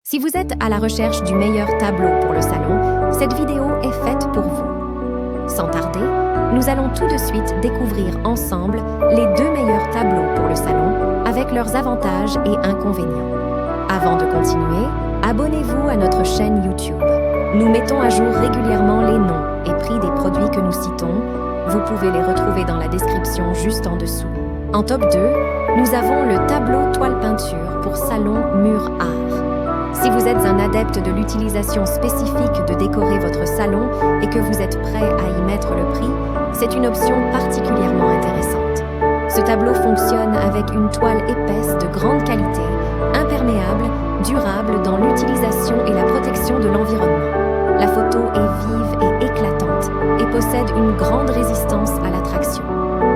Si vous êtes à la recherche du meilleur tableau pour le salon, cette vidéo est faite pour vous. Sans tarder, nous allons tout de suite découvrir ensemble les 2 meilleurs tableaux pour le salon avec leurs avantages et inconvénients. Avant de continuer, abonnez-vous à notre chaîne YouTube. Nous mettons à jour régulièrement les noms et prix des produits que nous citons. Vous pouvez les retrouver dans la description juste en dessous. En top 2, nous avons le tableau toile peinture pour salon mur art. Si vous êtes un adepte de l'utilisation spécifique de décorer votre salon et que vous êtes prêt à y mettre le prix, c'est une option particulièrement intéressante. Ce tableau fonctionne avec une toile épaisse de grande qualité, imperméable, durable dans l'utilisation et la protection de l'environnement. La photo est vive et éclatante et possède une grande résistance à la traction.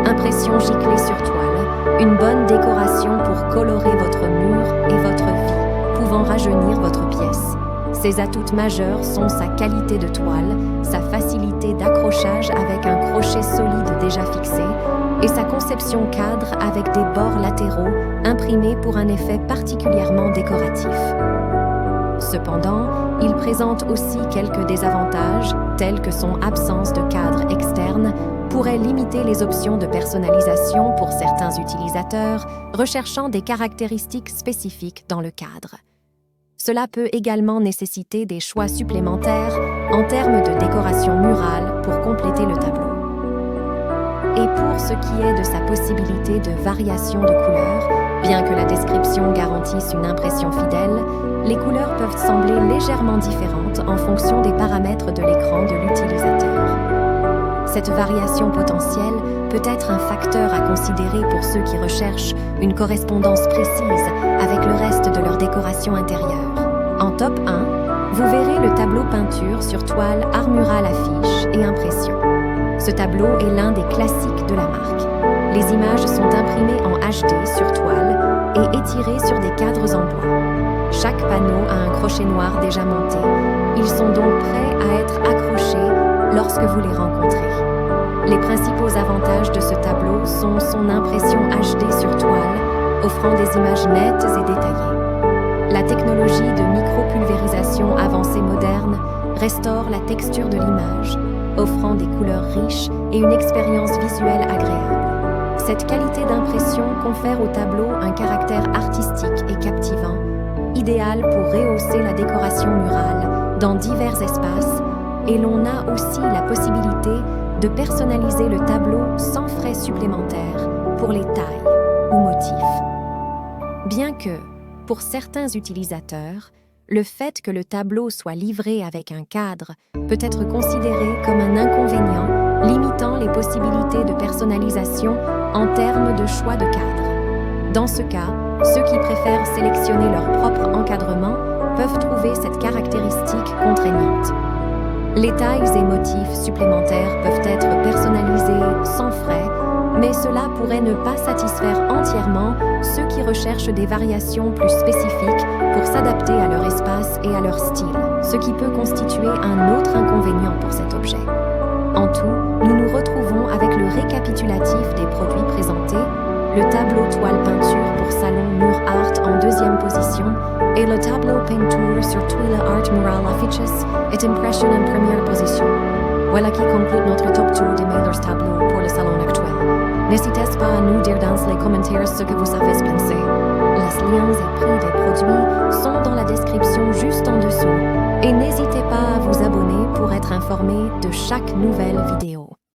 Impression giclée sur toile, une bonne décoration pour colorer votre mur et votre vie, pouvant rajeunir votre pièce. Ses atouts majeurs sont sa qualité de toile, sa facilité d'accrochage avec un crochet solide déjà fixé et sa conception cadre avec des bords latéraux imprimés pour un effet particulièrement décoratif. Cependant, il présente aussi quelques désavantages, tels que son absence de cadre externe, pourrait limiter les options de personnalisation pour certains utilisateurs recherchant des caractéristiques spécifiques dans le cadre. Cela peut également nécessiter des choix supplémentaires en termes de décoration murale pour compléter le tableau. Et pour ce qui est de sa possibilité de variation de couleurs, bien que la description garantisse une impression fidèle, les couleurs peuvent sembler légèrement différentes en fonction des paramètres de l'écran de l'utilisateur. Cette variation potentielle peut être un facteur à considérer pour ceux qui recherchent une correspondance précise avec le reste de leur décoration intérieure. En top 1, vous verrez le tableau peinture sur toile art mural affiche et impression. Ce tableau est l'un des classiques de la marque. Les images sont imprimées en HD sur toile et étirées sur des cadres en bois. Chaque panneau a un crochet noir déjà monté. Ils sont donc prêts à être accrochés lorsque vous les rencontrez. Les principaux avantages de ce tableau sont son impression HD sur toile, offrant des images nettes et détaillées. La technologie de micropulvérisation avancée moderne restaure la texture de l'image, offrant des couleurs riches et une expérience visuelle agréable. Cette qualité d'impression confère au tableau un caractère artistique et captivant, idéal pour rehausser la décoration murale dans divers espaces, et l'on a aussi la possibilité de personnaliser le tableau sans frais supplémentaires pour les tailles ou motifs. Bien que, pour certains utilisateurs, le fait que le tableau soit livré avec un cadre peut être considéré comme un inconvénient, limitant les possibilités de personnalisation en termes de choix de cadre. Dans ce cas, ceux qui préfèrent sélectionner leur propre encadrement peuvent trouver cette caractéristique contraignante. Les tailles et motifs supplémentaires peuvent être personnalisés sans frais, mais cela pourrait ne pas satisfaire entièrement ceux qui recherchent des variations plus spécifiques pour s'adapter à leur espace et à leur style, ce qui peut constituer un autre inconvénient pour cet objet. En tout, nous nous retrouvons avec le récapitulatif des produits présentés, le tableau toile peinture pour salon mur art en 2e position et le tableau peinture sur toile art mural affiches et impression en 1re position. Voilà qui conclut notre top tour des meilleurs tableaux pour le salon actuel. N'hésitez pas à nous dire dans les commentaires ce que vous avez pensé. Les liens et prix des produits sont dans la description juste en dessous. Et n'hésitez pas à vous abonner pour être informé de chaque nouvelle vidéo.